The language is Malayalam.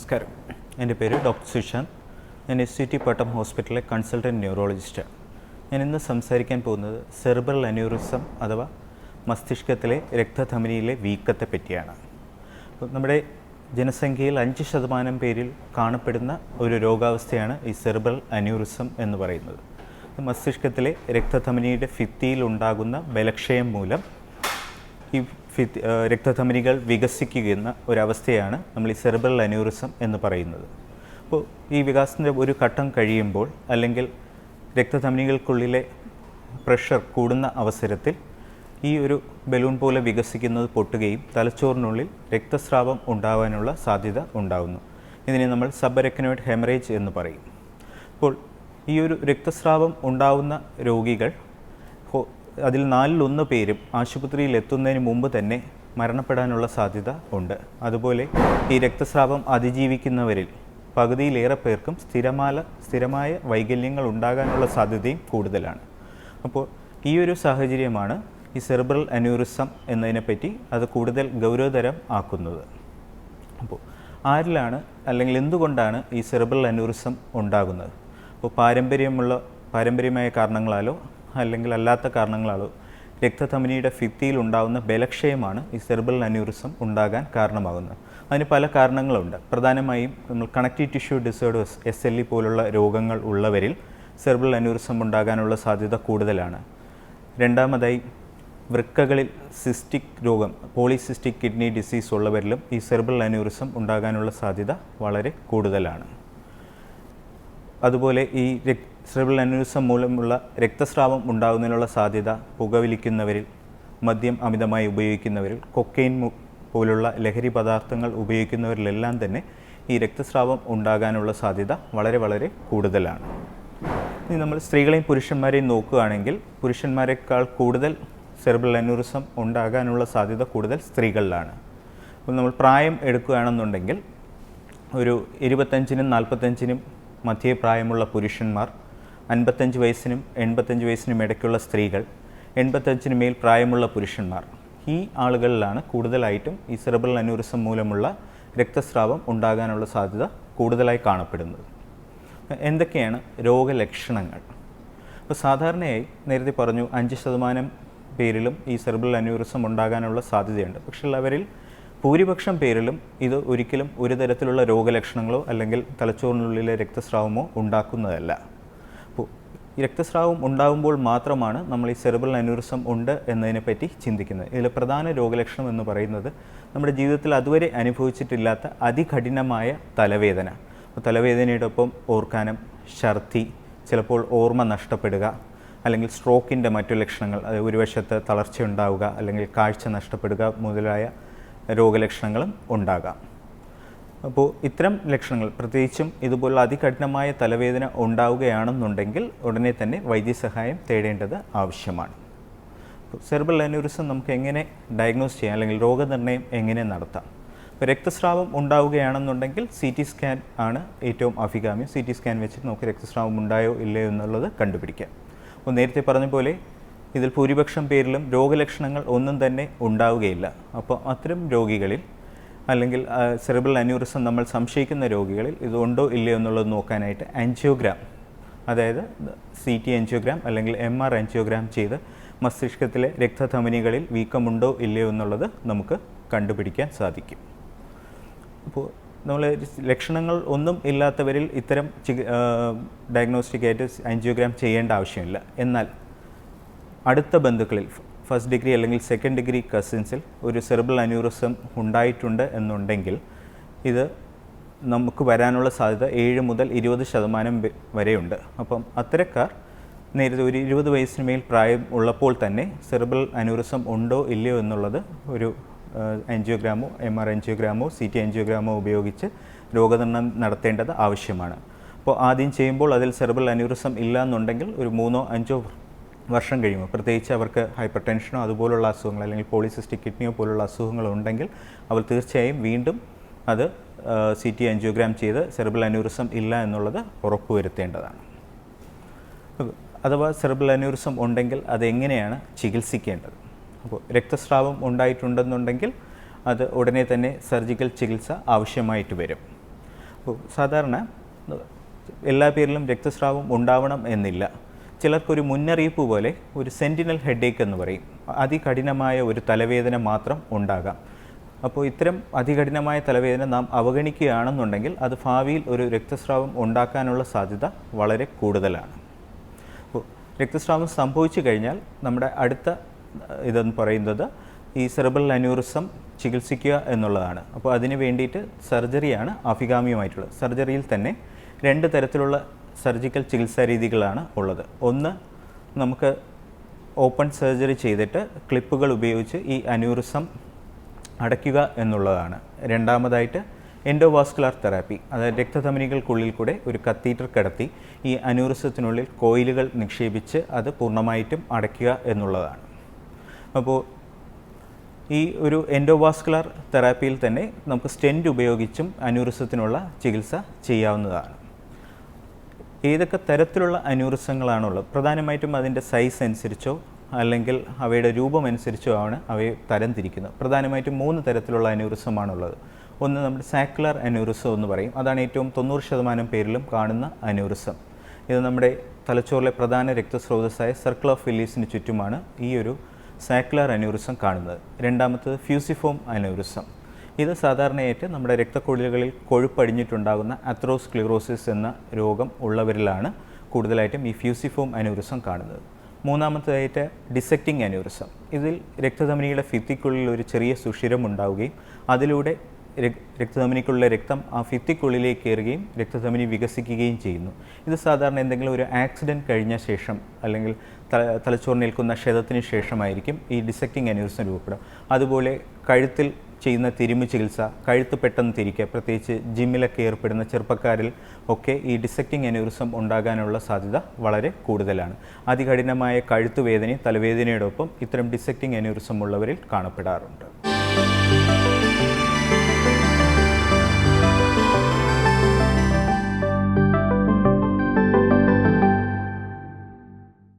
നമസ്കാരം. എൻ്റെ പേര് ഡോക്ടർ സുശാന്ത്. ഞാൻ SCT പട്ടം ഹോസ്പിറ്റലിലെ കൺസൾട്ടൻറ്റ് ന്യൂറോളജിസ്റ്റാണ്. ഞാൻ ഇന്ന് സംസാരിക്കാൻ പോകുന്നത് സെറിബ്രൽ അന്യൂറിസം അഥവാ മസ്തിഷ്കത്തിലെ രക്തധമനിയിലെ വീക്കത്തെ പറ്റിയാണ്. നമ്മുടെ ജനസംഖ്യയിൽ 5% പേരിൽ കാണപ്പെടുന്ന ഒരു രോഗാവസ്ഥയാണ് ഈ സെറിബ്രൽ അന്യൂറിസം എന്ന് പറയുന്നത്. മസ്തിഷ്കത്തിലെ രക്തധമനിയുടെ ഭിത്തിയിൽ ഉണ്ടാകുന്ന ബലക്ഷയം മൂലം ഈ രക്തധമനികൾ വികസിക്കുന്ന ഒരവസ്ഥയാണ് നമ്മൾ ഈ സെറിബ്രൽ അന്യൂറിസം എന്ന് പറയുന്നത്. അപ്പോൾ ഈ വികാസത്തിൻ്റെ ഒരു ഘട്ടം കഴിയുമ്പോൾ അല്ലെങ്കിൽ രക്തധമനികൾക്കുള്ളിലെ പ്രഷർ കൂടുന്ന അവസരത്തിൽ ഈ ഒരു ബലൂൺ പോലെ വികസിക്കുന്നത് പൊട്ടുകയും തലച്ചോറിനുള്ളിൽ രക്തസ്രാവം ഉണ്ടാവാനുള്ള സാധ്യത ഉണ്ടാകുന്നു. ഇതിനെ നമ്മൾ സബരക്നോയിഡ് ഹെമറേജ് എന്ന് പറയും. അപ്പോൾ ഈ ഒരു രക്തസ്രാവം ഉണ്ടാവുന്ന രോഗികൾ അതിൽ 4-1 പേരും ആശുപത്രിയിൽ എത്തുന്നതിന് മുമ്പ് തന്നെ മരണപ്പെടാനുള്ള സാധ്യത ഉണ്ട്. അതുപോലെ ഈ രക്തസ്രാവം അതിജീവിക്കുന്നവരിൽ പകുതിയിലേറെ പേർക്കും സ്ഥിരമായ വൈകല്യങ്ങൾ ഉണ്ടാകാനുള്ള സാധ്യതയും കൂടുതലാണ്. അപ്പോൾ ഈ ഒരു സാഹചര്യമാണ് ഈ സെറിബ്രൽ അന്യൂറിസം എന്നതിനെപ്പറ്റി അത് കൂടുതൽ ഗൗരവതരം ആക്കുന്നത്. അപ്പോൾ ആരിലാണ് അല്ലെങ്കിൽ എന്തുകൊണ്ടാണ് ഈ സെറിബ്രൽ അന്യൂറിസം ഉണ്ടാകുന്നത്? അപ്പോൾ പാരമ്പര്യമായ കാരണങ്ങളാലോ അല്ലെങ്കിൽ അല്ലാത്ത കാരണങ്ങളാലോ രക്തധമനിയുടെ ഭിത്തിയിൽ ഉണ്ടാകുന്ന ബലക്ഷയമാണ് ഈ സെറിബ്രൽ അന്യൂറിസം ഉണ്ടാകാൻ കാരണമാകുന്നത്. അതിന് പല കാരണങ്ങളുണ്ട്. പ്രധാനമായും നമ്മൾ കണക്റ്റീവ് ടിഷ്യൂ ഡിസോർഡേഴ്സ് SLE പോലുള്ള രോഗങ്ങൾ ഉള്ളവരിൽ സെറിബ്രൽ അന്യൂറിസം ഉണ്ടാകാനുള്ള സാധ്യത കൂടുതലാണ്. രണ്ടാമതായി വൃക്കകളിൽ സിസ്റ്റിക് രോഗം പോളിസിസ്റ്റിക് കിഡ്നി ഡിസീസ് ഉള്ളവരിലും ഈ സെറിബ്രൽ അന്യൂറിസം ഉണ്ടാകാനുള്ള സാധ്യത വളരെ കൂടുതലാണ്. അതുപോലെ ഈ സെറിബ്രൽ അന്യൂറിസം മൂലമുള്ള രക്തസ്രാവം ഉണ്ടാകുന്നതിനുള്ള സാധ്യത പുകവലിക്കുന്നവരിൽ, മദ്യം അമിതമായി ഉപയോഗിക്കുന്നവരിൽ, കൊക്കൈൻ പോലുള്ള ലഹരി പദാർത്ഥങ്ങൾ ഉപയോഗിക്കുന്നവരിലെല്ലാം തന്നെ ഈ രക്തസ്രാവം ഉണ്ടാകാനുള്ള സാധ്യത വളരെ കൂടുതലാണ്. ഇനി നമ്മൾ സ്ത്രീകളെയും പുരുഷന്മാരെയും നോക്കുകയാണെങ്കിൽ പുരുഷന്മാരെക്കാൾ കൂടുതൽ സെറിബ്രൽ അന്യൂറിസം ഉണ്ടാകാനുള്ള സാധ്യത കൂടുതൽ സ്ത്രീകളിലാണ്. അപ്പോൾ നമ്മൾ പ്രായം എടുക്കുകയാണെന്നുണ്ടെങ്കിൽ ഒരു 25-നും 45-നും മധ്യേ പ്രായമുള്ള പുരുഷന്മാർ, 55 വയസ്സിനും 85 വയസ്സിനും ഇടയ്ക്കുള്ള സ്ത്രീകൾ, 85-ന് മേൽ പ്രായമുള്ള പുരുഷന്മാർ, ഈ ആളുകളിലാണ് കൂടുതലായിട്ടും ഈ സെറിബ്രൽ അന്യൂറിസം മൂലമുള്ള രക്തസ്രാവം ഉണ്ടാകാനുള്ള സാധ്യത കൂടുതലായി കാണപ്പെടുന്നത്. എന്തൊക്കെയാണ് രോഗലക്ഷണങ്ങൾ? അപ്പോൾ സാധാരണയായി നേരത്തെ പറഞ്ഞു 5% പേരിലും ഈ സെറിബ്രൽ അന്യൂറിസം ഉണ്ടാകാനുള്ള സാധ്യതയുണ്ട്. പക്ഷേ അവരിൽ ഭൂരിപക്ഷം പേരിലും ഇത് ഒരിക്കലും ഒരു തരത്തിലുള്ള രോഗലക്ഷണങ്ങളോ അല്ലെങ്കിൽ തലച്ചോറിനുള്ളിലെ രക്തസ്രാവമോ ഉണ്ടാക്കുന്നതല്ല. അപ്പോൾ ഈ രക്തസ്രാവം ഉണ്ടാകുമ്പോൾ മാത്രമാണ് നമ്മൾ ഈ സെറിബ്രൽ അന്യൂറിസം ഉണ്ട് എന്നതിനെപ്പറ്റി ചിന്തിക്കുന്നത്. ഇതിൽ പ്രധാന രോഗലക്ഷണം എന്ന് പറയുന്നത് നമ്മുടെ ജീവിതത്തിൽ അതുവരെ അനുഭവിച്ചിട്ടില്ലാത്ത അതികഠിനമായ തലവേദന. അപ്പോൾ തലവേദനയോടൊപ്പം ഓർക്കാനം, ഛർദി, ചിലപ്പോൾ ഓർമ്മ നഷ്ടപ്പെടുക, അല്ലെങ്കിൽ സ്ട്രോക്കിൻ്റെ മറ്റു ലക്ഷണങ്ങൾ, അത് ഒരു വശത്ത് തളർച്ച ഉണ്ടാവുക അല്ലെങ്കിൽ കാഴ്ച നഷ്ടപ്പെടുക മുതലായ രോഗലക്ഷണങ്ങളും ഉണ്ടാകാം. അപ്പോൾ ഇത്തരം ലക്ഷണങ്ങൾ, പ്രത്യേകിച്ചും ഇതുപോലുള്ള അതികഠിനമായ തലവേദന ഉണ്ടാവുകയാണെന്നുണ്ടെങ്കിൽ ഉടനെ തന്നെ വൈദ്യസഹായം തേടേണ്ടത് ആവശ്യമാണ്. സെറിബ്രൽ അന്യൂറിസം നമുക്ക് എങ്ങനെ ഡയഗ്നോസ് ചെയ്യാം അല്ലെങ്കിൽ രോഗനിർണയം എങ്ങനെ നടത്താം? ഇപ്പോൾ രക്തസ്രാവം ഉണ്ടാവുകയാണെന്നുണ്ടെങ്കിൽ CT സ്കാൻ ആണ് ഏറ്റവും അഭികാമ്യം. CT സ്കാൻ വെച്ചിട്ട് നമുക്ക് രക്തസ്രാവം ഉണ്ടായോ ഇല്ലയോ എന്നുള്ളത് കണ്ടുപിടിക്കാം. അപ്പോൾ നേരത്തെ പറഞ്ഞ പോലെ ഇതിൽ ഭൂരിപക്ഷം പേരിലും രോഗലക്ഷണങ്ങൾ ഒന്നും തന്നെ ഉണ്ടാവുകയില്ല. അപ്പോൾ അത്തരം രോഗികളിൽ അല്ലെങ്കിൽ സെറിബ്രൽ അന്യൂറിസം നമ്മൾ സംശയിക്കുന്ന രോഗികളിൽ ഇതുണ്ടോ ഇല്ലയോ എന്നുള്ളത് നോക്കാനായിട്ട് ആൻജിയോഗ്രാം, അതായത് CT ആൻജിയോഗ്രാം അല്ലെങ്കിൽ MR ആൻജിയോഗ്രാം ചെയ്ത് മസ്തിഷ്കത്തിലെ രക്തധമനികളിൽ വീക്കമുണ്ടോ ഇല്ലയോ എന്നുള്ളത് നമുക്ക് കണ്ടുപിടിക്കാൻ സാധിക്കും. അപ്പോൾ നമ്മൾ ലക്ഷണങ്ങൾ ഒന്നും ഇല്ലാത്തവരിൽ ഇത്തരം ഡയഗ്നോസ്റ്റിക്കായിട്ട് ആൻജിയോഗ്രാം ചെയ്യേണ്ട ആവശ്യമില്ല. എന്നാൽ അടുത്ത ബന്ധുക്കളിൽ ഫസ്റ്റ് ഡിഗ്രി അല്ലെങ്കിൽ സെക്കൻഡ് ഡിഗ്രി കസിൻസിൽ ഒരു സെറിബ്രൽ അന്യൂറിസം ഉണ്ടായിട്ടുണ്ട് എന്നുണ്ടെങ്കിൽ ഇത് നമുക്ക് വരാനുള്ള സാധ്യത 7 മുതൽ 20% വരെയുണ്ട്. അപ്പം അത്തരക്കാർ നേരത്തെ ഒരു 20 വയസ്സിന് മേൽ പ്രായം ഉള്ളപ്പോൾ തന്നെ സെറിബ്രൽ അന്യൂറിസം ഉണ്ടോ ഇല്ലയോ എന്നുള്ളത് ഒരു ആൻജിയോഗ്രാമോ MR ആൻജിയോഗ്രാമോ CT ആൻജിയോഗ്രാമോ ഉപയോഗിച്ച് രോഗനിർണയം നടത്തേണ്ടത് ആവശ്യമാണ്. അപ്പോൾ ആദ്യം ചെയ്യുമ്പോൾ അതിൽ സെറിബ്രൽ അന്യൂറിസം ഇല്ല എന്നുണ്ടെങ്കിൽ ഒരു 3-5 വർഷം കഴിയുമ്പോൾ, പ്രത്യേകിച്ച് അവർക്ക് ഹൈപ്പർ ടെൻഷനോ അതുപോലുള്ള അസുഖങ്ങൾ അല്ലെങ്കിൽ പോളിസിസ്റ്റിക് കിഡ്നിയോ പോലുള്ള അസുഖങ്ങളുണ്ടെങ്കിൽ അവർ തീർച്ചയായും വീണ്ടും അത് CT ആൻജിയോഗ്രാം ചെയ്ത് സെറിബ്രൽ അന്യൂറിസം ഇല്ല എന്നുള്ളത് ഉറപ്പുവരുത്തേണ്ടതാണ്. അഥവാ സെറിബ്രൽ അന്യൂറിസം ഉണ്ടെങ്കിൽ അതെങ്ങനെയാണ് ചികിത്സിക്കേണ്ടത്? അപ്പോൾ രക്തസ്രാവം ഉണ്ടായിട്ടുണ്ടെന്നുണ്ടെങ്കിൽ അത് ഉടനെ തന്നെ സർജിക്കൽ ചികിത്സ ആവശ്യമായിട്ട് വരും. സാധാരണ എല്ലാ പേരിലും രക്തസ്രാവം ഉണ്ടാവണം എന്നില്ല. ചിലർക്കൊരു മുന്നറിയിപ്പ് പോലെ ഒരു സെൻറ്റിനൽ ഹെഡേക്ക് എന്ന് പറയും, അതികഠിനമായ ഒരു തലവേദന മാത്രം ഉണ്ടാകാം. അപ്പോൾ ഇത്തരം അതികഠിനമായ തലവേദന നാം അവഗണിക്കുകയാണെന്നുണ്ടെങ്കിൽ അത് ഭാവിയിൽ ഒരു രക്തസ്രാവം ഉണ്ടാക്കാനുള്ള സാധ്യത വളരെ കൂടുതലാണ്. അപ്പോൾ രക്തസ്രാവം സംഭവിച്ചു കഴിഞ്ഞാൽ നമ്മുടെ അടുത്ത ഇതെന്ന് പറയുന്നത് ഈ സെറിബ്രൽ അന്യൂറിസം ചികിത്സിക്കുക എന്നുള്ളതാണ്. അപ്പോൾ അതിന് വേണ്ടിയിട്ട് സർജറിയാണ് അഭികാമ്യമായിട്ടുള്ളത്. സർജറിയിൽ തന്നെ 2 തരത്തിലുള്ള സർജിക്കൽ ചികിത്സാ രീതികളാണ് ഉള്ളത്. ഒന്ന്, നമുക്ക് ഓപ്പൺ സർജറി ചെയ്തിട്ട് ക്ലിപ്പുകൾ ഉപയോഗിച്ച് ഈ അന്യൂറിസം അടയ്ക്കുക എന്നുള്ളതാണ്. രണ്ടാമതായിട്ട് എൻഡോവാസ്കുലാർ തെറാപ്പി, അതായത് രക്തധമനികൾക്കുള്ളിൽ കൂടെ ഒരു കത്തീറ്റർ കടത്തി ഈ അന്യൂറിസത്തിനുള്ളിൽ കോയിലുകൾ നിക്ഷേപിച്ച് അത് പൂർണ്ണമായിട്ടും അടയ്ക്കുക എന്നുള്ളതാണ്. അപ്പോൾ ഈ ഒരു എൻഡോവാസ്കുലാർ തെറാപ്പിയിൽ തന്നെ നമുക്ക് സ്റ്റെൻറ്റ് ഉപയോഗിച്ചും അന്യൂറിസത്തിനുള്ള ചികിത്സ ചെയ്യാവുന്നതാണ്. ഏതൊക്കെ തരത്തിലുള്ള അന്യൂറിസങ്ങളാണുള്ളത്, പ്രധാനമായിട്ടും അതിൻ്റെ സൈസ് അനുസരിച്ചോ അല്ലെങ്കിൽ അവയുടെ രൂപമനുസരിച്ചോ ആണ് അവയെ തരംതിരിക്കുന്നത്. പ്രധാനമായിട്ടും 3 തരത്തിലുള്ള അന്യൂറിസമാണുള്ളത്. ഒന്ന് നമ്മുടെ സാക്കുലർ അന്യൂറിസം എന്ന് പറയും, അതാണ് ഏറ്റവും 90% പേരിലും കാണുന്ന അന്യൂറിസം. ഇത് നമ്മുടെ തലച്ചോറിലെ പ്രധാന രക്തസ്രോതസ്സായ സർക്കിൾ ഓഫ് വില്ലീസിന് ചുറ്റുമാണ് ഈ ഒരു സാക്കുലർ അന്യൂറിസം കാണുന്നത്. രണ്ടാമത്തത് ഫ്യൂസിഫോം അന്യൂറിസം. ഇത് സാധാരണയായിട്ട് നമ്മുടെ രക്തക്കുഴലുകളിൽ കൊഴുപ്പടിഞ്ഞിട്ടുണ്ടാകുന്ന അത്രോസ്ക്ലിറോസിസ് എന്ന രോഗം ഉള്ളവരിലാണ് കൂടുതലായിട്ടും ഈ ഫ്യൂസിഫോം അന്യൂറിസം കാണുന്നത്. മൂന്നാമത്തേതായിട്ട് ഡിസെക്റ്റിംഗ് അന്യൂറിസം. ഇതിൽ രക്തധമനിയുടെ ഭിത്തിക്കുള്ളിൽ ഒരു ചെറിയ സുഷിരം ഉണ്ടാവുകയും അതിലൂടെ രക്തധമനിക്കുള്ള രക്തം ആ ഭിത്തിക്കുള്ളിലേക്ക് കയറുകയും രക്തധമനി വികസിക്കുകയും ചെയ്യുന്നു. ഇത് സാധാരണ എന്തെങ്കിലും ഒരു ആക്സിഡൻറ്റ് കഴിഞ്ഞ ശേഷം അല്ലെങ്കിൽ തലച്ചോറിനേൽക്കുന്ന ക്ഷതത്തിന് ശേഷമായിരിക്കും ഈ ഡിസെക്റ്റിംഗ് അന്യൂറിസം രൂപപ്പെടുക. അതുപോലെ കഴുത്തിൽ ചെയ്യുന്ന തിരുമു ചികിത്സ, കഴുത്ത് പെട്ടെന്ന് തിരിക്കുക, പ്രത്യേകിച്ച് ജിമ്മിലൊക്കെ ഏർപ്പെടുന്ന ചെറുപ്പക്കാരിൽ ഒക്കെ ഈ ഡിസെക്റ്റിംഗ് അന്യൂറിസം ഉണ്ടാകാനുള്ള സാധ്യത വളരെ കൂടുതലാണ്. അതികഠിനമായ കഴുത്തുവേദനയും തലവേദനയോടൊപ്പം ഇത്തരം ഡിസെക്റ്റിംഗ് അന്യൂറിസം ഉള്ളവരിൽ കാണപ്പെടാറുണ്ട്.